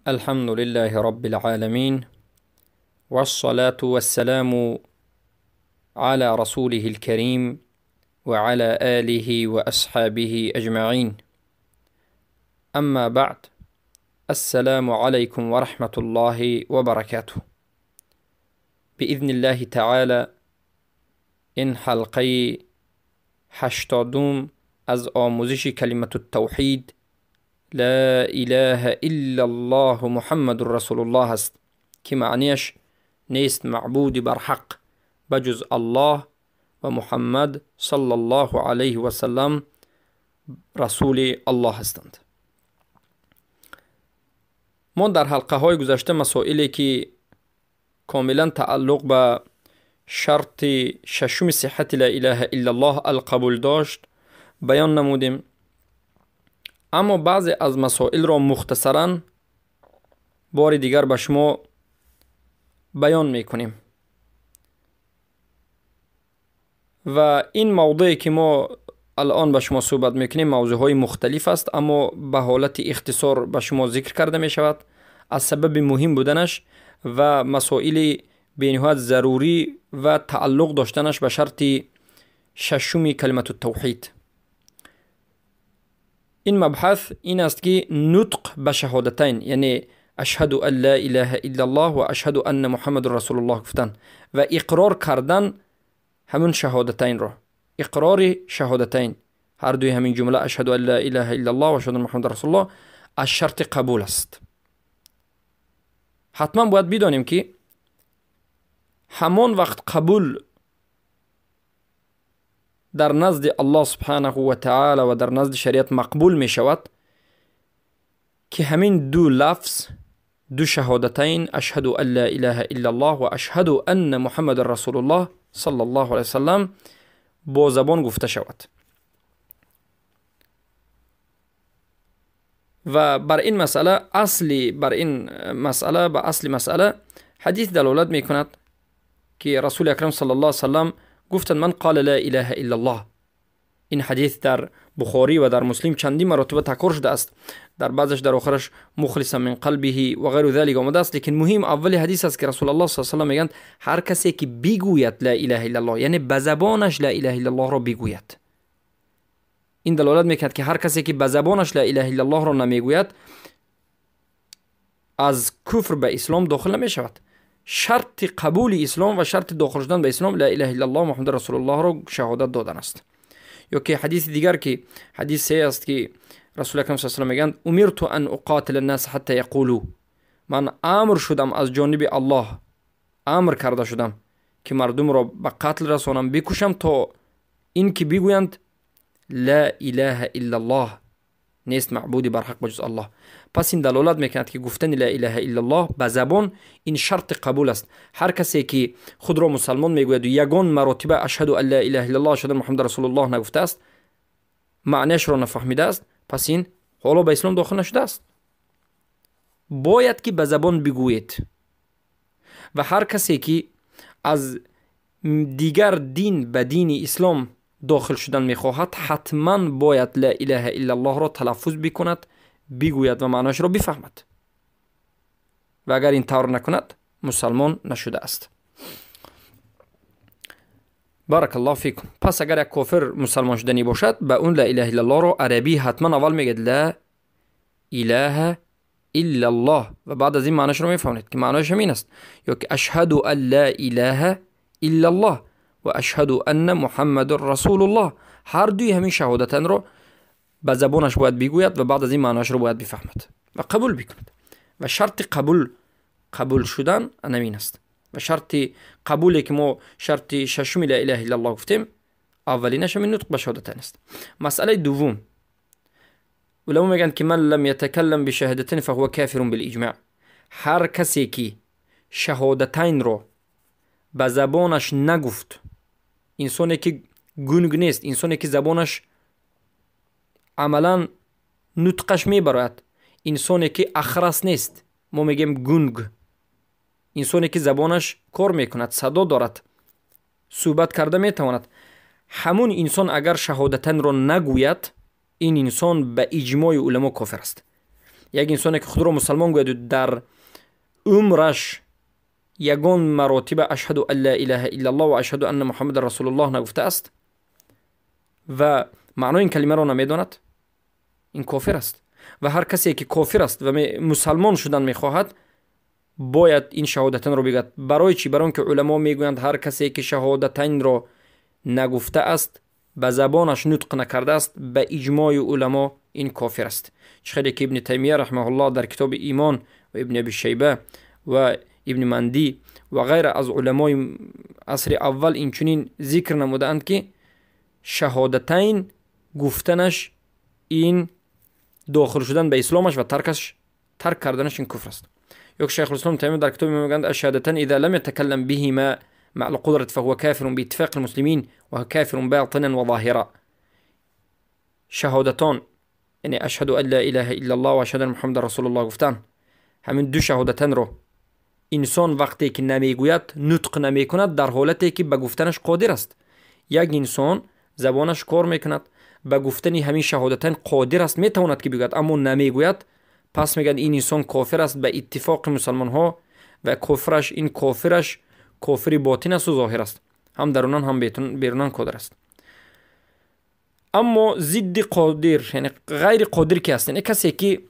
الحمد لله رب العالمين، والصلاة والسلام على رسوله الكريم وعلى آله وأصحابه أجمعين. أما بعد، السلام عليكم ورحمة الله وبركاته. بإذن الله تعالى این حلقه 80 از آموزش کلمة التوحید لا اله الا الله محمد رسول الله است که معنیش نیست معبود بر حق بجز الله و محمد صلی الله علیه و سلم رسول الله هستند. ما در حلقه های گذشته مسائلی که کاملا تعلق به شرط ششم صحت لا اله الا الله القبول داشت بیان نمودیم، اما بعضی از مسائل را مختصرا بار دیگر به شما بیان میکنیم و این موضوعی که ما الان به شما صحبت میکنیم موضوع های مختلف است، اما به حالت اختصار به شما ذکر کرده می شود از سبب مهم بودنش و مسائل بینهایت ضروری و تعلق داشتنش به شرط ششم کلمة التوحید. این مبحث این است که نطق به شهادتین، یعنی اشهد ان لا اله الا الله و اشهد ان محمد رسول الله گفتن و اقرار کردن همون شهادتین را، اقرار شهادتین هر دوی همین جمله اشهد ان لا اله الا الله و اشهد ان محمد رسول الله از شرط قبول است. حتما باید بدانیم که همان وقت قبول در نزد الله سبحانه و تعالی و در نزد شریعت مقبول می شود که همین دو لفظ، دو شهادتین اشهد ان لا اله الا الله و اشهد ان محمد رسول الله صلی الله علیه وسلم با زبان گفته شود. و بر این مسئله به اصل مسئله حدیث دلالت می کند که رسول اکرم صلی الله علیه وسلم گفتند من قال لا اله الا الله. این حدیث در بخاری و در مسلم چندی مرتبه تکرار شده است، در بعضش در آخرش مخلصا من قلبه و غیر ذلك آمده است، لیکن مهم اول حدیث است که رسول الله صلی الله علیه و سلم میگند هر کسی که بگوید لا اله الا الله، یعنی به زبانش لا اله الا الله را بگوید، این دلالت میکند که هر کسی که به زبانش لا اله الا الله را نمیگوید از کفر به اسلام داخل نمی شود. شرط قبول اسلام و شرط داخل شدن به اسلام لا اله الا الله محمد رسول الله را شهادت دادن است. یا که حدیث دیگر که حدیث است که رسول اکرم صلی الله علیه و سلم میگند امرت ان اقاتل الناس حتى یقولوا، من امر شدم از جانب الله، امر کرده شدم که مردم را به قتل رسانم، بکشم تا این که بگویند لا اله الا الله، نیست معبودی بر حق بجز الله. پس این دلالت میکند که گفتن لا اله الا الله به زبان این شرط قبول است. هر کسی که خود را مسلمان میگوید و یگان مراتبه اشهد ان لا اله الا الله اشهد ان محمد رسول الله نگفته است، معنیش را نفهمیده است، پس این حالا به اسلام داخل نشده است. باید که به زبان بگوید و هر کسی که از دیگر دین به دین اسلام داخل شدن میخواهد حتما باید لا اله الا الله را تلفظ بکند، بگوید و معناش را بفهمد و اگر این طور نکند مسلمان نشده است. بارک الله فیکم. پس اگر یک کافر مسلمان شدنی باشد به اون لا اله الا الله را عربی حتما اول میگید لا اله الا الله و بعد از این معناش را میفهمید که معناش همین است، یا که اشهد ان لا اله الا الله و اشهد ان محمد رسول الله، هر دوی همین شهادتن را به زبانش باید بگوید و بعد از این معناش رو باید بفهمد و قبول بکند. و شرط قبول شدن همین است و شرط قبولی که ما شرط ششم لا اله الا الله گفتیم اولینش همین نطق به شهادتین است. مسئله دوم، علما میگن که من لم یتکلم بشهادتین فهو کافر بالاجماع، هر کسی که شهادتین رو به زبانش نگفت، انسانی که گنگ نیست، انسانی که زبانش عملا نطقش میبرد، انسانی که اخرس نیست، ما میگیم گنگ، انسانی که زبانش کار میکند، صدا دارد، صحبت کرده میتواند، همون انسان اگر شهادتن را نگوید این انسان به اجماع علما کافر است. یک انسانی که خود را مسلمان گوید و در عمرش یگان مراتب اشهد ان لا اله الا الله و اشهد ان محمد رسول الله نگفته است و معنای این کلمه را نمیداند، این کافر است. و هر کسی که کافر است و مسلمان شدن میخواهد باید این شهادتین را بگوید. برای چی؟ برای که علما میگویند هر کسی که شهادتین را نگفته است، به زبانش نطق نکرده است، به اجماع علما این کافر است. چخیلی که ابن تیمیه رحمه الله در کتاب ایمان و ابن ابی شیبه و ابن مندی و غیر از علمای عصر اول این چنین ذکر نموده اند که شهادتین گفتنش این داخل شدن به اسلامش و ترک کردنش این کفر است. یک شیخ الاسلام تیمیه در کتاب میگوید الشهادتین اذا لم يتكلم بهما مع القدرة فهو كافر باتفاق المسلمين وكافر باطنا وظاهرا. شهادتان یعنی اشهد ان لا اله الا الله و اشهد ان محمد رسول الله گفتن، همین دو شهادتین رو انسان وقتی که نمیگوید، نطق نمیکند، در حالتی که به گفتنش قادر است. یک انسان زبانش کار میکند، به گفتن همین شهادتین قادر است، میتواند که بگوید اما نمیگوید، پس میگن این انسان کافر است به اتفاق مسلمان ها و کفرش، این کافرش کافری باطن است و ظاهر است، هم درونان هم بیرونان کافر است. اما ضد قادر یعنی غیر قادر کی است؟ یعنی کسی که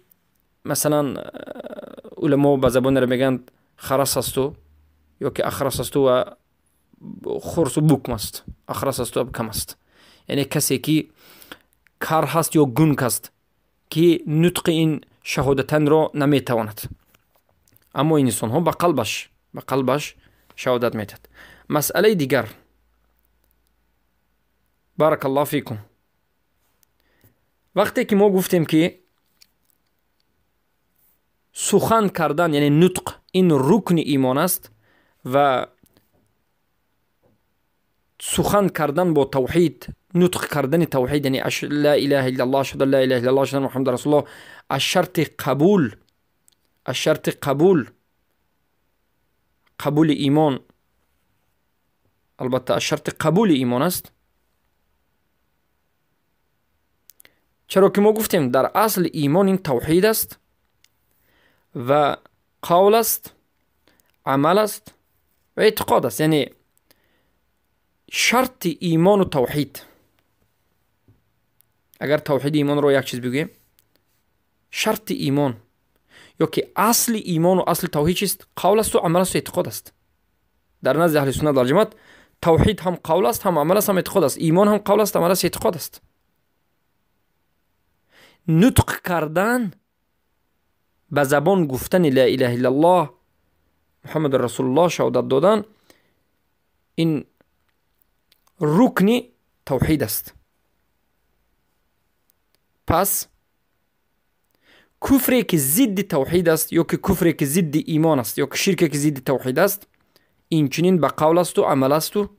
مثلا علما به زبان رو میگن خرس است یا که اخرس است و خرس و بکم است، اخرس است و ابکم است، یعنی کسی که کار هست یا گنگ است که نطق این شهادتین را نمیتواند، اما این انسان ها به قلبش شهادت میدهد. مسئله دیگر، بارک الله فیکم، وقتی که ما گفتیم که سخن کردن یعنی نطق این رکن ایمان است و سخن کردن با توحید، نطق کردن توحید یعنی لا اله الا الله، اشهد لا اله الا الله، اشهد محمد رسول الله، الشرط قبول ایمان، البته الشرط قبول ایمان است. چرا که ما گفتیم در اصل ایمان این توحید است و قول است، عمل است و اعتقاد است. یعنی شرط ایمان و توحید، اگر توحید ایمان رو یک چیز بگویم، شرط ایمان یا که اصل ایمان و اصل توحید چیست؟ قول است و عمل است و اعتقاد است. در نزد اهل سنت و جماعت توحید هم قول است، هم عمل است، هم اعتقاد است. ایمان هم قول است، عمل است، اعتقاد است. نطق کردن، به زبان گفتن لا اله الا الله محمد رسول الله شهادت دادن، این رکن توحید است. پس کفری که ضد توحید است یا که کفری که ضد ایمان است یا که شرکی که ضد توحید است، این چنین به قول است و عمل است و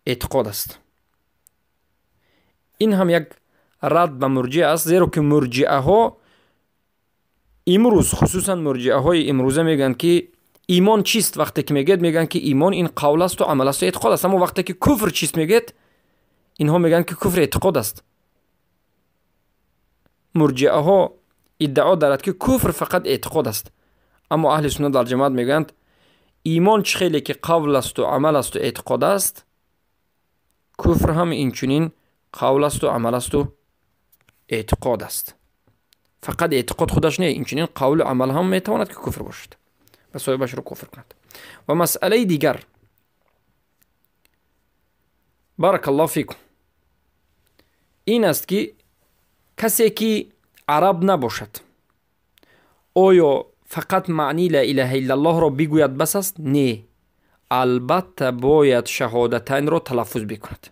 اعتقاد است. این هم یک رد به مرجعه است، زیرا که مرجعه ها امروز، خصوصا مرجعه های امروزه میگن که ایمان چیست؟ وقتی که میگن که ایمان این قول است و عمل است و اعتقاد است، اما وقتی که کفر چیست میگید، اینها میگن که کفر اعتقاد است. مرجعه ها ادعا دارد که کفر فقط اعتقاد است، اما اهل سنت در جماعت میگن ایمان چخیلی که قول است و عمل است و اعتقاد است، کفر هم این چنین قول است و عمل است و اعتقاد است. فقط اعتقاد خودش نه، این چنین قول و عمل هم میتواند که کفر باشد و صاحبش رو کفر کند. و مسئله دیگر، بارک الله فیکم، این است که کسی که عرب نباشد آیا فقط معنی لا اله الا الله را بگوید بس است؟ نه، البته باید شهادتین را تلفظ بکند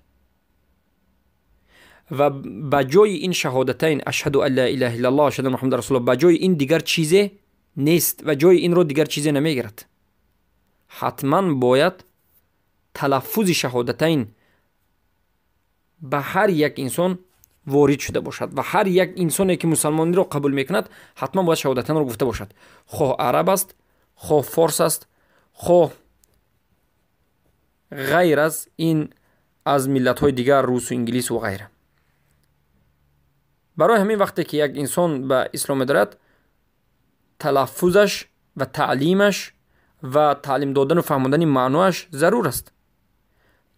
و بجای این شهادتین اشهد ان لا اله الا الله اشهد محمد رسول الله، بجای این دیگر چیزی نیست و جای این رو دیگر چیزی نمیگیرد. حتما باید تلفظ شهادتین به هر یک انسان وارد شده باشد و هر یک انسانی که مسلمانی را قبول میکند حتما باید شهادتین را گفته باشد، خواه عرب است، خواه فارس است، خواه غیر از این، از ملت های دیگر، روس و انگلیس و غیره. برای همین وقتی که یک انسان به اسلام دارد، تلفظش و تعلیمش و تعلیم دادن و فهماندن معناش ضرور است.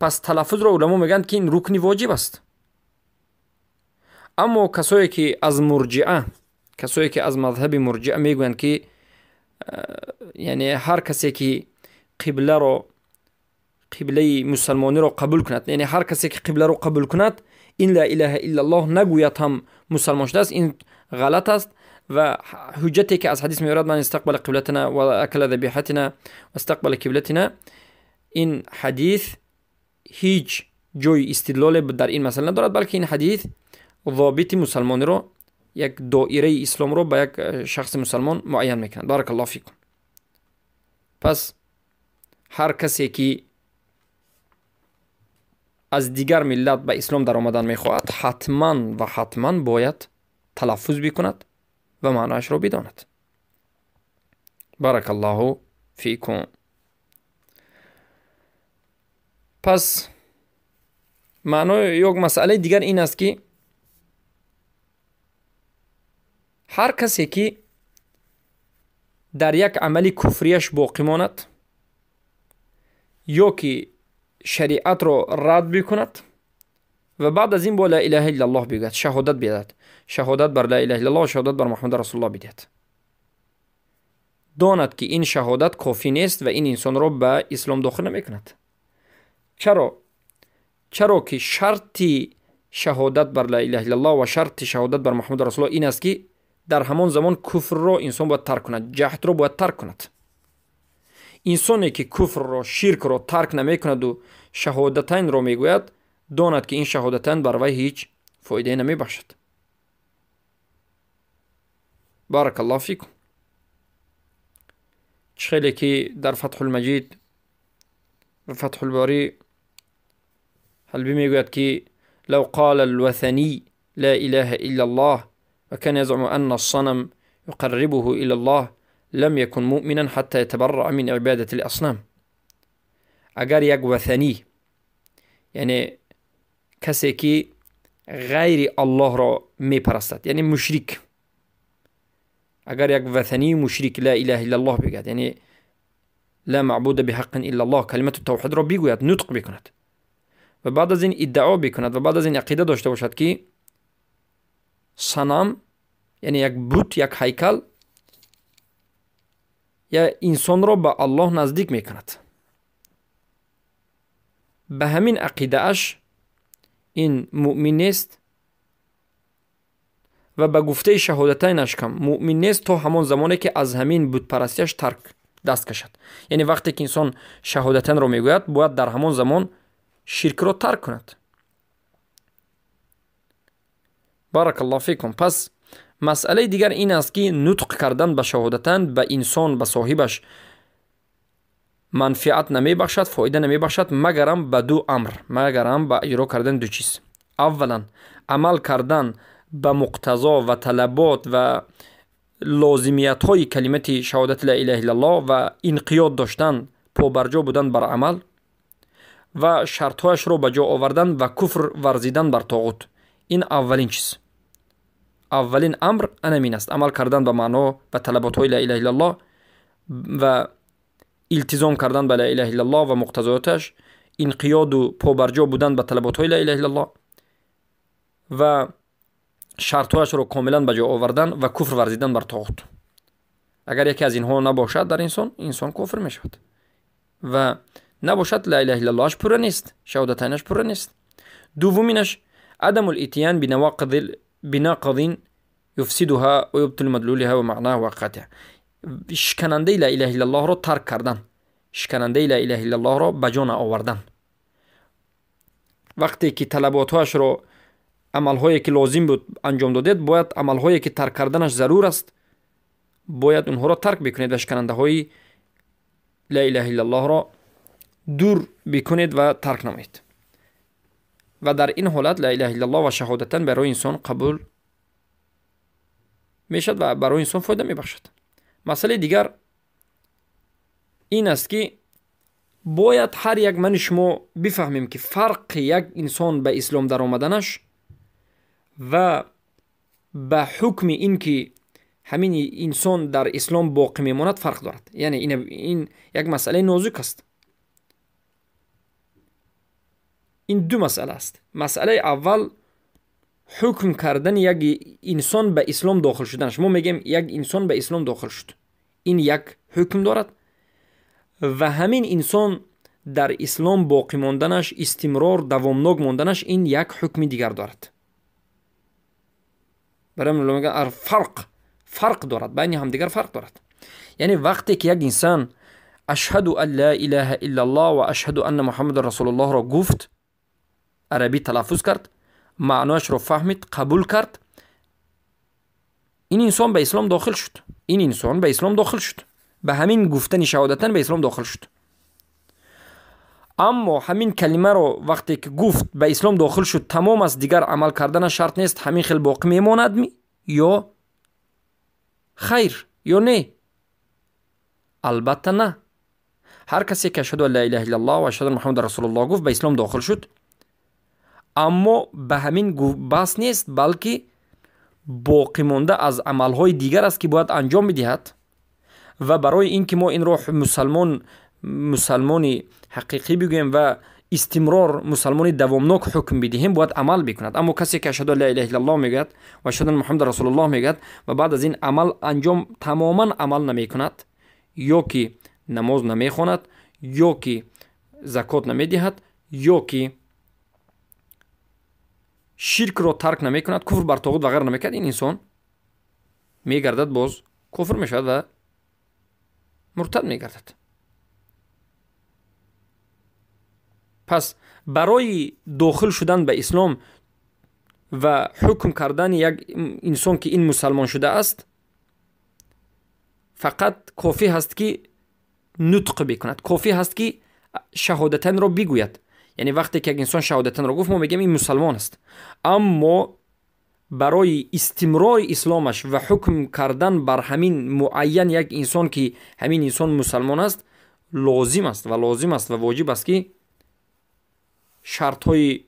پس تلفظ را علما میگن که این رکن واجب است. اما کسایی که از مرجعه، کسایی که از مذهب مرجعه میگن که یعنی هر کسی که قبله مسلمانی را قبول کند، یعنی هر کسی که قبله را قبول کند این لا اله الا الله نگوید هم مسلمان شده است، این غلط است. و حجتی که از حدیث میارد من استقبل قبلتنا و اکل ذبیحتنا و استقبل قبلتنا، این حدیث هیچ جای استدلال در این مسئله ندارد، بلکه این حدیث ضابط مسلمانی رو، یک دایره اسلام رو به یک شخص مسلمان معین میکنه. بارک الله فیکم. پس هر کسی که از دیگر ملت به اسلام در آمدن میخواهد حتما باید تلفظ بکند و معناش رو بداند. بارک الله فیکم. پس معنای یک مسئله دیگر این است که هر کسی که در یک عملی کفریش باقی ماند یا که شریعت را رد بکند و بعد از این با لا اله الا الله بگوید، شهادت بدهد، شهادت بر لا اله الا الله، شهادت بر محمد رسول الله بدهد، داند که این شهادت کافی نیست و این انسان را به اسلام داخل نمیکند. چرا که شرط شهادت بر لا اله الا الله و شرط شهادت بر محمد رسول الله این است که در همان زمان کفر را انسان باید ترک کند، جهل را باید ترک کند. انسانی که کفر را، شرک را ترک نمی کند و شهادتین را میگوید، داند که این شهادتین بر وی هیچ فایده نمی بخشد. بارک الله فیکم. خیلی که در فتح المجید و فتح الباری حلبی میگوید که لو قال الوثنی لا اله الا الله وكان يزعم أن الصنم يقربه إلى الله لم يكن مؤمنا حتى يتبرأ من عبادة الأصنام. اگر یک وثنی، یعنی کسی که غیر الله را می پرستد، یعنی مشرک، اگر یک وثنی مشرک لا اله الا الله بگوید، یعنی لا معبود بحق الا الله، کلمت توحید را بگوید، نطق بکند و بعد از این ادعا بکند و بعد از این عقیده داشته باشد که صنم، یعنی یک بت، یک هیکل، یا انسان را به الله نزدیک میکند، به همین عقیده اش این مؤمن نیست و به گفته شهادتینش کم مؤمن نیست تا همان زمانی که از همین بت پرستیش ترک دست کشد. یعنی وقتی که انسان شهادتین را میگوید باید در همان زمان شرک را ترک کند. بارک الله فیکم. پس مسئله دیگر این است که نطق کردن به شهادتین به انسان، به صاحبش منفعت نمی بخشد، فایده نمی بخشد، مگرم به دو امر، مگرم به اجرا کردن دو چیز. اولا عمل کردن به مقتضا و طلبات و لازمیت های کلمت شهادت لا اله الا الله و انقیاد داشتن، پابرجا بودن بر عمل و شرط هایش رو به جا آوردن و کفر ورزیدن بر طاغوت. این اولین چیز، اولین امر همین است، عمل کردن به معنا و طلبات های لا اله الا الله و التزام کردن به لا اله الا الله و مقتضیاتش، انقیاد و پابرجا بودن به طلبات های لا اله الا الله و شرطهایش رو کاملا به جا آوردن و کفر ورزیدن بر طاغوت. اگر یکی از اینها نباشد در انسان کفر می شود و نباشد لا اله الا اللهش پوره نیست، شهادتینش پوره نیست. دومینش عدم الاتیان بناقض یفسدها و یبطل مدلولها و معناها و قطعها، شکننده لا اله الا الله را ترک کردن، شکننده لا اله الا الله را به جا آوردن. وقتی که طلباتهاش رو، عملهایی که لازم بود انجام دادید، باید عملهایی که ترک کردنش ضرور است باید اونها را ترک بکنید و شکننده های لا اله الا الله را دور بکنید و ترک نمایید و در این حالت لا اله الا الله و شهادتن برای انسان قبول میشد و برای انسان فایده میبخشد. مسئله دیگر این است که باید هر یک من شما بفهمیم که فرق یک انسان به اسلام در آمدنش و به حکم این که همین انسان در اسلام باقی میماند فرق دارد. یعنی این یک مسئله نازک است. این دو مسئله است. مسئله اول حکم کردن یک انسان به اسلام داخل شدنش. ما میگیم یک انسان به اسلام داخل شد، این یک حکم دارد و همین انسان در اسلام باقی ماندنش، استمرار دوامناک ماندنش، این یک حکم دیگر دارد. برای من میگن فرق دارد، بین هم دیگر فرق دارد. یعنی وقتی که یک انسان اشهد ان لا اله الا الله و اشهد ان محمد رسول الله را گفت، عربی تلفظ کرد، معناش رو فهمید، قبول کرد، این انسان به اسلام داخل شد. این انسان به اسلام داخل شد، به همین گفتن شهادتن به اسلام داخل شد. اما همین کلمه رو وقتی که گفت به اسلام داخل شد، تمام است، دیگر عمل کردن شرط نیست، همین خیلی باقی میماند یا خیر یا نه؟ البته نه. هر کسی که اشهد ان لا اله الا الله و اشهد ان محمد رسول الله گفت به اسلام داخل شد، اما به همین بس نیست، بلکه باقی مانده از عملهای دیگر است که باید انجام بدهد. و برای اینکه ما این رو مسلمانی حقیقی بگوییم و استمرار مسلمانی دوامناک حکم بدهیم، باید عمل بکند. اما کسی که اشهد ان لا اله الا الله میگد و اشهد ان محمد رسول الله میگد و بعد از این عمل انجام تماما عمل نمی کند، یا که نماز نمی خواند، یا که زکات نمی دهد، یا که شرک را ترک نمی کند، کفر بر طاغوت و غیر نمی کند، این انسان می گردد باز کفر می شود و مرتد می گردد. پس برای داخل شدن به اسلام و حکم کردن یک انسان که این مسلمان شده است، فقط کافی هست که نطق بکند، کافی هست که شهادتن را بگوید. یعنی وقتی که یک انسان شهادتن را گفت، ما میگیم این مسلمان است. اما برای استمرار اسلامش و حکم کردن بر همین معین یک انسان که همین انسان مسلمان است، لازم است و واجب است که شرط های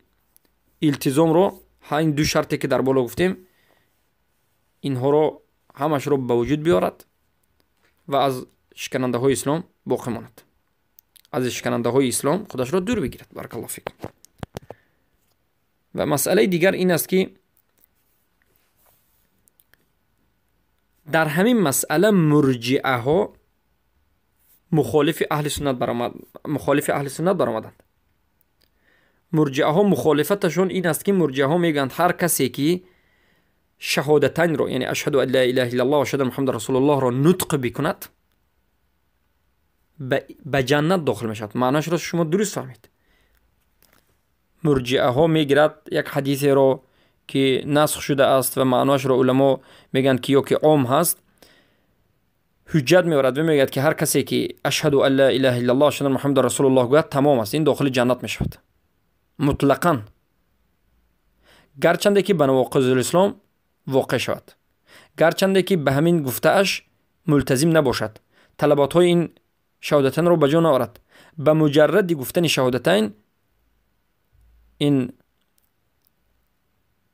التزام رو، این دو شرطی که در بالا گفتیم، اینها رو همش رو به وجود بیارد و از شکننده های اسلام باقی ماند، از شکننده های اسلام خودش را دور بگیرد. بارک الله فیکم. و مسئله دیگر این است که در همین مسئله مرجئه ها مخالف اهل سنت برآمدند. مرجئه ها مخالفتشون این است که مرجئه ها میگن هر کسی که شهادتین رو، یعنی اشهد ان لا اله الا الله و اشهد ان محمد رسول الله را نطق بکند، به جنت داخل میشد. معناش رو شما درست فهمید. مرجئه ها میگرد یک حدیث رو که نسخ شده است و معناش رو علما میگن که یا که عام هست، حجت میورد و میگد که هر کسی که اشهد ان لا اله الا الله اشهد ان محمد رسول الله گوید، تمام است، این داخل جنت میشود مطلقاً، گرچنده که به نواقض الاسلام واقع شود، گرچنده که به همین گفته اش ملتزم نباشد، طلبات های این شهادتین رو به جا نآورد، به مجرد گفتن شهادتین این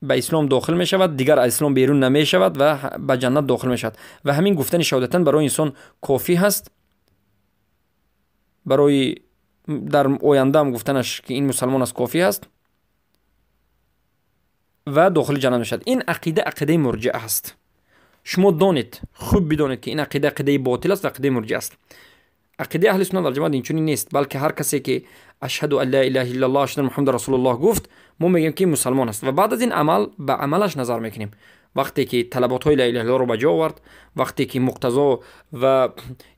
به اسلام داخل می شود، دیگر از اسلام بیرون نمی شود و به جنت داخل می شود. و همین گفتن شهادتین برای انسان کافی هست، برای در آینده هم گفتنش که این مسلمان است کافی هست و داخل جنت می شود. این عقیده مرجئه است. شما دانید، خوب بدانید که این عقیده باطل است و عقیده مرجئه است. عقیده اهل سنت والجماعت اینچنین نیست، بلکه هر کسی که اشهد ان لا اله الا الله اشهد ان محمد رسول الله گفت، ما میگیم که مسلمان است و بعد از این عمل به عملش نظر میکنیم. وقتی که طلبات های لا اله الا الله رو به جا آورد، وقتی که مقتضا و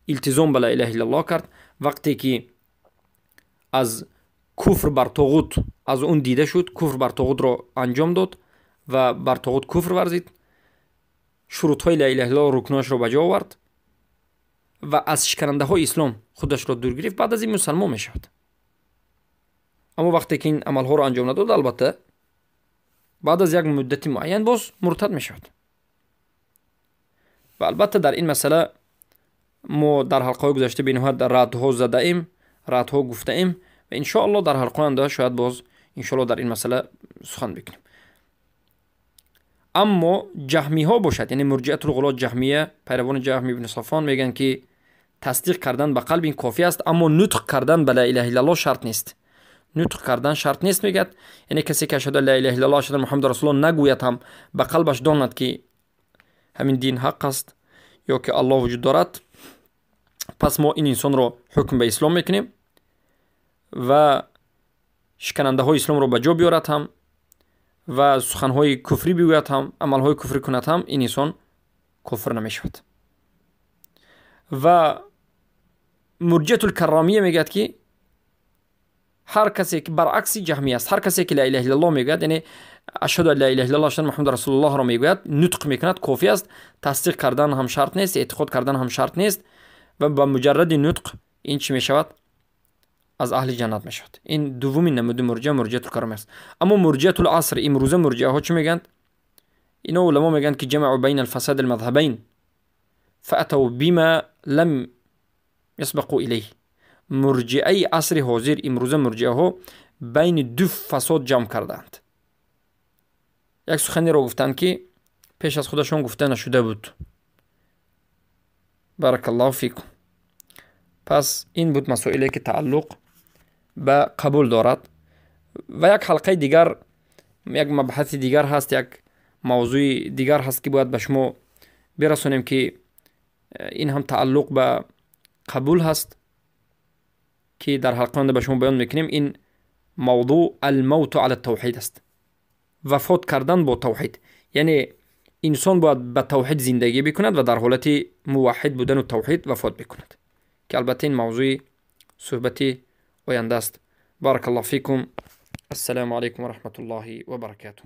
التزام به لا اله الا الله کرد، وقتی که از کفر بر طاغوت از اون دیده شد، کفر بر طاغوت رو انجام داد و بر طاغوت کفر ورزید، شروط های لا اله الا الله رکناش رو به جا آورد و از شکننده های اسلام خودش را دور گرفت، بعد از این مسلمان می شود. اما وقتی که این عمل ها را انجام نداد، البته بعد از یک مدت معین باز مرتد می شود. و البته در این مسئله ما در حلقه گذشته به نهایت در ردها زده ایم، ردها گفته ایم و ان شاء الله در حلقه آینده شاید باز ان شاء الله در این مسئله سخن بکنیم. اما جهمی ها باشد، یعنی مرجعه الغلاة جهمیه، پیروان جهم ابن صفوان میگن که تصدیق کردن به قلب این کافی است، اما نطق کردن به لا اله الا الله شرط نیست. نطق کردن شرط نیست میگه، یعنی کسی که اشهد لا اله الا الله اشهد محمد رسول الله نگوید هم به قلبش داند که همین دین حق است یا که الله وجود دارد، پس ما این انسان رو حکم به اسلام میکنیم و شکننده های اسلام رو به جا بیارد هم و سخن های کفری بگوید هم، عمل های کفری کند هم، این انسان کفر نمیشود. و مرجعه الکرامیه میگه که هر کسی که برعکس جهمی است، هر کسی که لا اله الا الله میگوید، یعنی اشهد لا اله الا الله اشهد محمد رسول الله را میگوید، نطق میکند، کافی است. تصدیق کردن هم شرط نیست، اعتقاد کردن هم شرط نیست و با مجرد نطق این چی میشود؟ از اهل جنت میشود. این دومین نمود مرجعه الکرامی است. اما مرجعه العصر، امروزه مرجعه ها چی میگن؟ اینا علما میگن که جمع بین الفساد المذهبین فاتوا بما لم يسبقوا الیه. مرجعه عصر حاضر، امروزه مرجعه ها بین دو فساد جمع کردند. یک سخنی را گفتند که پیش از خودشون گفته نشده بود. بارک الله فیکم. پس این بود مسائلی که تعلق به قبول دارد. و یک حلقه دیگر، یک مبحث دیگر هست، یک موضوع دیگر هست که باید به شما برسونیم که این هم تعلق به قبول هست که در حلقه به شما بیان میکنیم. این موضوع الموت علی التوحید است، وفات کردن با توحید. یعنی انسان باید به توحید زندگی بکند و در حالت موحد بودن و توحید وفات بکند، که البته این موضوع صحبتی آینده است. بارک الله فیکم. السلام علیکم و رحمت الله و برکاته.